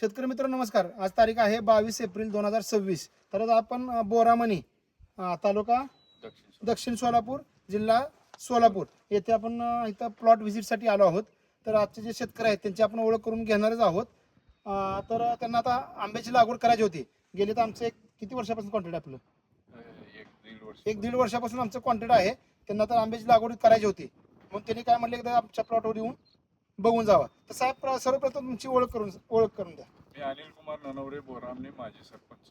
शेतकरी मित्रांनो नमस्कार. आज तारीख आहे 22 एप्रिल 2026. तर आज आपण बोरामणी तालुका दक्षिण सोलापूर जिल्हा सोलापूर येथे आपण इथं प्लॉट व्हिजिटसाठी आलो आहोत. तर आजचे जे शेतकरी आहेत त्यांची आपण ओळख करून घेणारच आहोत. तर त्यांना आता आंब्याची लागवड करायची होती. गेले तर आमचं किती वर्षापासून कॉन्टॅक्ट आहे आपलं? एक दीड वर्षापासून आमचं कॉन्टॅक्ट आहे. त्यांना तर आंब्याची लागवड करायची होती. म्हणून त्यांनी काय म्हटलं एकदा आमच्या प्लॉटवर येऊन बघून जावा. तर साहेब सर्वप्रथम तुमची ओळख करून द्या. मी अनिल कुमार ननवरे, बोरामणे, माजी सरपंच.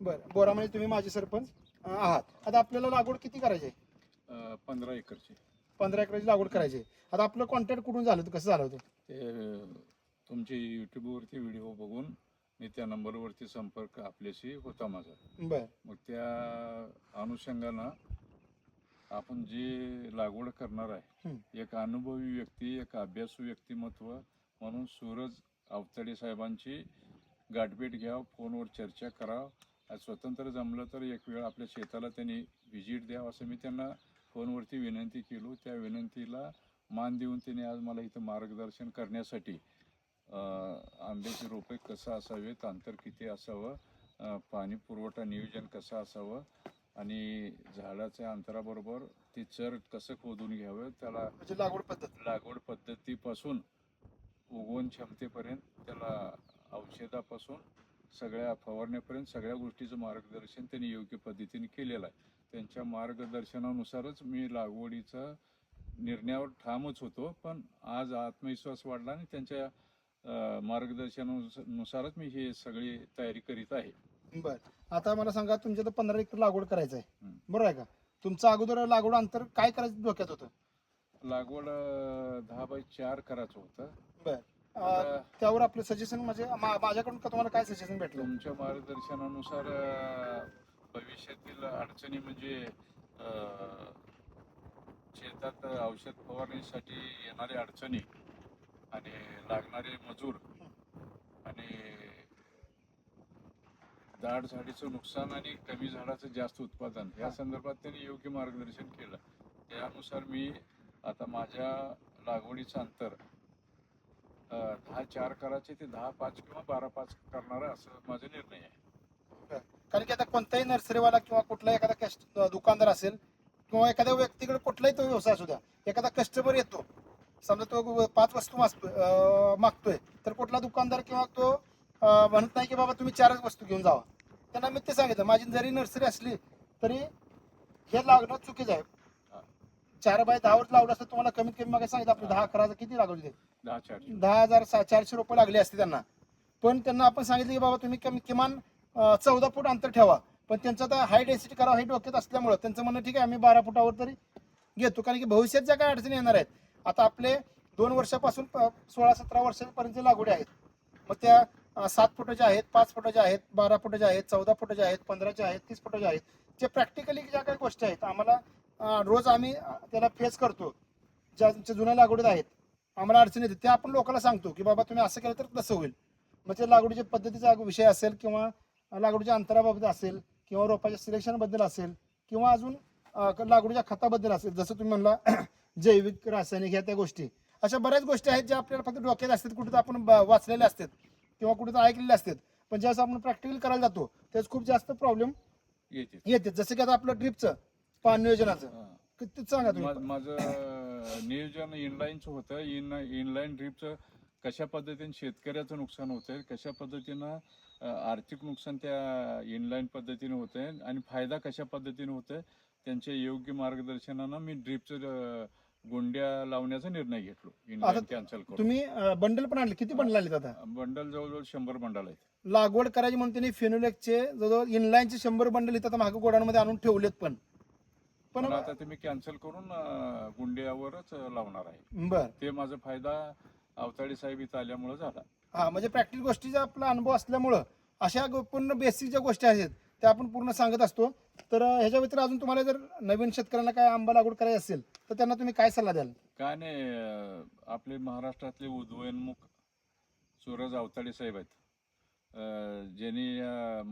बरं, बोरामध्ये तुम्ही माझे सरपंच आहात. आता आपल्याला लागवड किती करायची आहे? 15 एकरची. 15 एकराची लागवड करायची आहे. आता आपलं कॉन्टॅक्ट कुठून झालं होतं, कसं झालं होतं? ते तुमची यूट्यूबवरती व्हिडिओ बघून मी त्या नंबरवरती संपर्क आपल्याशी होता माझा. बरं मग त्या अनुषंगानं आपण जी लागवड करणार आहे, एक अनुभवी व्यक्ती, एक अभ्यासू व्यक्तिमत्व म्हणून सूरज अवतडे साहेबांची गाठभेट घ्यावं, फोनवर चर्चा करावं. आज स्वतंत्र जमलं तर एक वेळ आपल्या शेताला त्यांनी व्हिजिट द्यावं असं मी त्यांना फोनवरती विनंती केलो. त्या विनंतीला मान देऊन त्यांनी आज मला इथं मार्गदर्शन करण्यासाठी आंब्याची रोपे कसं असावेत, अंतर किती असावं, पाणी पुरवठा नियोजन कसं असावं आणि झाडाच्या अंतराबरोबर ते चर कसं खोदून घ्यावं, त्याला म्हणजे लागवड पद्धतीपासून उगवण क्षमतेपर्यंत, त्याला औषधापासून सगळ्या फवारण्यापर्यंत सगळ्या गोष्टीचं मार्गदर्शन त्यांनी योग्य पद्धतीने केलेलं आहे. त्यांच्या मार्गदर्शनानुसारच मी लागवडीचा निर्णयावर ठामच होतो. पण आज आत्मविश्वास वाढला आणि त्यांच्या मार्गदर्शनानुसारच मी हे सगळी तयारी करीत आहे. बरं, आता मला सांगा, तुमच्या तर 15 एकर लागवड करायचं आहे, बरोबर आहे का? तुमचं अगोदर लागवड अंतर काय करायचं डोक्यात होतं? लागवड 10x4 करायचं होतं. बरं, त्यावर आपलं सजेशन म्हणजे माझ्याकडून का तुम्हाला काय सजेशन भेटलं? तुमच्या मार्गदर्शनानुसार भविष्यातील अडचणी म्हणजे शेतात औषध फवारणीसाठी येणाऱ्या अडचणी आणि लागणारे मजूर आणि दाट झाडीचं नुकसान आणि कमी झाडाचं जास्त उत्पादन या संदर्भात त्यांनी योग्य मार्गदर्शन केलं. त्यानुसार मी आता माझ्या लागवडीचं अंतर 10-4 करायचे ते 10-5 किंवा 12-5 करणार असं माझा निर्णय आहे. कारण की आता कोणताही नर्सरीवाला किंवा कुठलाही एखादा दुकानदार असेल किंवा एखाद्या व्यक्तीकडे कुठलाही तो व्यवसाय असू द्या, एखादा कस्टमर येतो, समजा तो 5 वस्तू मागतोय, तर कुठला दुकानदार किंवा तो म्हणत नाही की बाबा तुम्ही 4च वस्तू घेऊन जावा. त्यांना मी ते सांगितलं, माझी जरी नर्सरी असली तरी हे लागणं चुकीचं आहे. 4x10 वर लावलं असतं तुम्हाला कमीत कमी मागे सांगितलं आपलं 10 अकरा किती लागले, 10,400 रुपये लागले असते त्यांना. पण त्यांना आपण सांगितलं की बाबा तुम्ही किमान 14 फूट अंतर ठेवा. पण त्यांचं आता हाय डेन्सिटी करा हे डोक्यात असल्यामुळं त्यांचं म्हणणं ठीक आहे आम्ही 12 फुटावर तरी घेतो, कारण की भविष्यात ज्या काय अडचणी येणार आहेत. आता आपले 2 वर्षापासून 16-17 वर्षापर्यंत लागवडी आहेत. मग त्या 7 फुटाच्या आहेत, 5 फुटाच्या आहेत, 12 फुटाच्या आहेत, 14 फुटाच्या आहेत, 15च्या आहेत, 30 फुटाच्या आहेत. जे प्रॅक्टिकली ज्या काही गोष्टी आहेत आम्हाला रोज आम्ही त्याला फेस करतो, ज्या जुन्या लागवडीत आहेत आम्हाला अडचणी येते त्या आपण लोकांना सांगतो की बाबा तुम्ही असं केलं तर तसं होईल. मग ते लागवडीच्या पद्धतीचा विषय असेल किंवा लागवडीच्या अंतराबाबत असेल किंवा रोपाच्या सिलेक्शन बद्दल असेल किंवा अजून लागवडीच्या खताबद्दल असेल, जसं तुम्ही म्हणला जैविक रासायनिक ह्या त्या गोष्टी, अशा बऱ्याच गोष्टी आहेत ज्या आपल्याला फक्त डोक्यात असतात, कुठे तर आपण वाचलेले असतात किंवा कुठे तर ऐकलेले असतात. पण ज्यावेळेस आपण प्रॅक्टिकल करायला जातो त्यावेळेस खूप जास्त प्रॉब्लेम येते. जसं की आता आपलं ड्रिपचं पाणी नियोजनाचं किती सांगा तुम्ही. माझं नियोजन इनलाईनचं होतं. इनलाईन ड्रीपचं कशा पद्धतीने शेतकऱ्याचं नुकसान होतंय, कशा पद्धतीनं आर्थिक नुकसान त्या इनलाईन पद्धतीने होतंय आणि फायदा कशा पद्धतीने होतोय, त्यांच्या योग्य मार्गदर्शनानं मी ड्रीपचं गुंड्या लावण्याचा निर्णय घेतलो. इनलाईन कॅन्सल करून तुम्ही बंडल पण आणले, किती बंडल आले आता? बंडल जवळजवळ 100 बंडल आहेत. लागवड करायची म्हणून त्यांनी फेनोलेक्सचे जवळजवळ इनलाईनचे 100 बंडल इथं मागे गोडाऊनमध्ये आणून ठेवलेत. पण आता ते मी कॅन्सल करून गुंड्यावरच लावणार आहे. बर, ते माझा फायदा अवताडे साहेब इथं आल्यामुळे झाला. हा, म्हणजे प्रॅक्टिकल गोष्टीचा आपला अनुभव असल्यामुळं अशा पूर्ण बेसिक ज्या गोष्टी आहेत त्या आपण पूर्ण सांगत असतो. तर ह्याच्या व्यतिरिक्त अजून तुम्हाला जर नवीन शेतकऱ्यांना काय आंबा लागवड करायची असेल तर त्यांना तुम्ही काय सल्ला द्याल? काय नाही, आपले महाराष्ट्रातले उदयोन्मुख सूरज अवताडे साहेब आहेत. ज्यांनी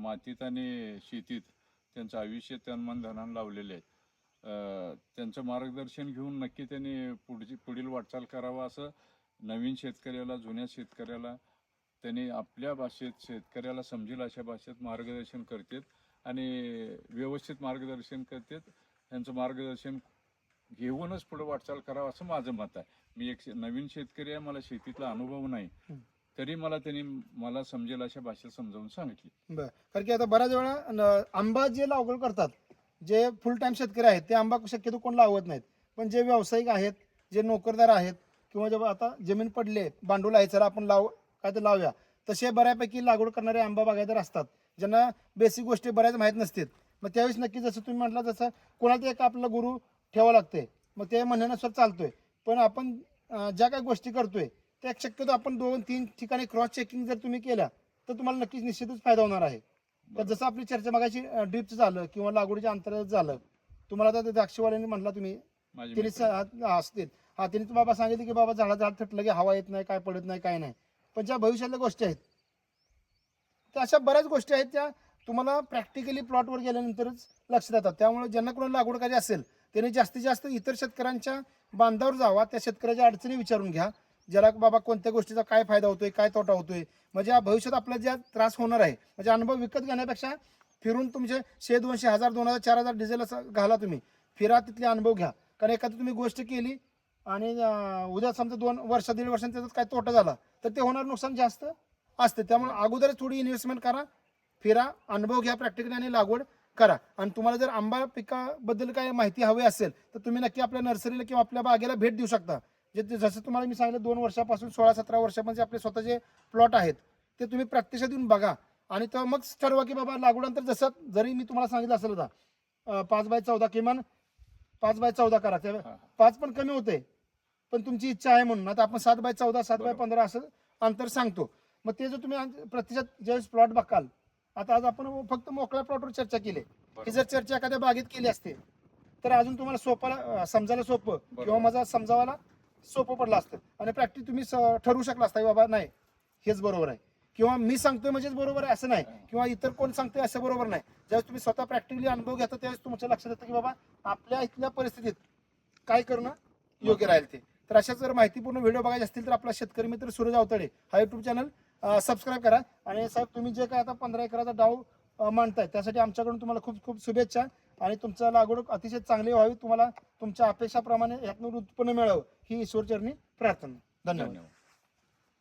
मातीत आणि शेतीत त्यांचं आयुष्य तनमन धनान लावलेले आहेत. त्यांचं मार्गदर्शन घेऊन नक्की त्यांनी पुढील वाटचाल करावं असं नवीन शेतकऱ्याला, जुन्या शेतकऱ्याला त्यांनी आपल्या भाषेत शेतकऱ्याला समजेल अशा भाषेत मार्गदर्शन करतात आणि व्यवस्थित मार्गदर्शन करतात. त्यांचं मार्गदर्शन घेऊनच पुढे वाटचाल करावं असं माझं मत आहे. मी एक नवीन शेतकरी आहे, मला शेतीतला अनुभव नाही, तरी त्यांनी मला समजेल अशा भाषेत समजावून सांगितली. बरं, कारण की आता बऱ्याच वेळा आंबा जे लागवड करतात, जे फुल टाइम शेतकरी आहेत ते आंबा शक्यतो कोण लावत नाहीत, पण जे व्यावसायिक आहेत, जे नोकरदार आहेत किंवा जेव्हा आता जमीन पडले भांडवल आहे, चला आपण काय तर लावूया, तसे बऱ्यापैकी लागवड करणारे आंबा बागायतदार असतात ज्यांना बेसिक गोष्टी बऱ्याच माहीत नसतात. मग त्यावेळेस नक्की जसं तुम्ही म्हटलं तसं कोणाला एक आपला गुरु ठेवा लागते, मग ते म्हणण्यानुसार चालतोय. पण आपण ज्या काही गोष्टी करतोय त्या शक्यतो आपण 2-3 ठिकाणी क्रॉस चेकिंग जर तुम्ही केल्या तर तुम्हाला नक्कीच निश्चितच फायदा होणार आहे. तर जसं आपली चर्चा मगाशी ड्रिपचं झालं किंवा लागवडीच्या अंतराळात झालं, तुम्हाला आता द्राक्षवाल्यांनी म्हटला तुम्ही त्यांनी असतील त्यांनी बाबा सांगितले की बाबा झाड थटलं की हवा येत नाही, काय पडत नाही, काय नाही. पण ज्या भविष्यातल्या गोष्टी आहेत त्या अशा बऱ्याच गोष्टी आहेत त्या तुम्हाला प्रॅक्टिकली प्लॉटवर गेल्यानंतरच लक्षात येतात. त्यामुळे ज्यांना कोणाला लागवड करायची असेल त्यांनी जास्तीत जास्त इतर शेतकऱ्यांच्या बांधावर जावा, त्या शेतकऱ्याच्या अडचणी विचारून घ्या, ज्याला बाबा कोणत्या गोष्टीचा काय फायदा होतोय, काय तोटा होतोय. म्हणजे भविष्यात आपल्याला ज्या त्रास होणार आहे, म्हणजे अनुभव विकत घेण्यापेक्षा फिरून तुमचे 100, 200, 1000, 2000, 4000 डिझेल असं घाला, तुम्ही फिरा, तिथले अनुभव घ्या. कारण एखादी तुम्ही गोष्ट केली आणि उद्या समजा 2 वर्ष 1.5 वर्षांनी त्याचा काय तोटा झाला तर ते होणार नुकसान जास्त असते. त्यामुळे अगोदरच थोडी इन्व्हेस्टमेंट करा, फिरा, अनुभव घ्या प्रॅक्टिकली आणि लागवड करा. आणि तुम्हाला जर आंबा पिकाबद्दल काय माहिती हवी असेल तर तुम्ही नक्की आपल्या नर्सरीला किंवा आपल्या बागेला भेट देऊ शकता. जसं तुम्हाला मी सांगितलं 2 वर्षापासून 16-17 वर्षामध्ये आपले स्वतःचे प्लॉट आहेत ते तुम्ही प्रत्यक्षात येऊन बघा आणि तर मग ठरवा की बाबा लागवडानंतर जसं जरी मी तुम्हाला सांगितलं असेल होता 5x14 किमान 5x14 करा, त्या 5 पण कमी होते पण तुमची इच्छा आहे म्हणून आता आपण 7x14 7x15 असं अंतर सांगतो. मग ते जर तुम्ही प्रत्यक्षात ज्यावेळेस प्लॉट बघाल, आता आज आपण फक्त मोकळ्या प्लॉटवर चर्चा केली, ही जर चर्चा एखाद्या बागेत केली असते तर अजून तुम्हाला सोपाला समजायला सोपं किंवा माझा समजावायला सोपं पडलं असतं आणि प्रॅक्टिस तुम्ही ठरवू शकला असता बाबा नाही हेच बरोबर आहे किंवा मी सांगतोय म्हणजेच बरोबर आहे असं नाही किंवा इतर कोण सांगतोय असं बरोबर नाही. ज्यावेळेस तुम्ही स्वतः प्रॅक्टिकली अनुभव घेता त्यावेळेस तुमच्या लक्षात येतं की बाबा आपल्या इथल्या परिस्थितीत काय करणं योग्य राहील ते. तर अशाच जर माहितीपूर्ण व्हिडिओ बघायचे असतील तर आपला शेतकरी मित्र सूरज अवतडे हा युट्यूब चॅनल सबस्क्राईब करा. आणि साहेब तुम्ही जे काय आता 15 एकराचा डाव मांडताय त्यासाठी आमच्याकडून तुम्हाला खूप खूप शुभेच्छा आणि तुमचा लागवड अतिशय चांगली व्हावी, तुम्हाला तुमच्या अपेक्षाप्रमाणे यातून उत्पन्न मिळावं ही ईश्वरचरणी प्रार्थना. धन्यवाद.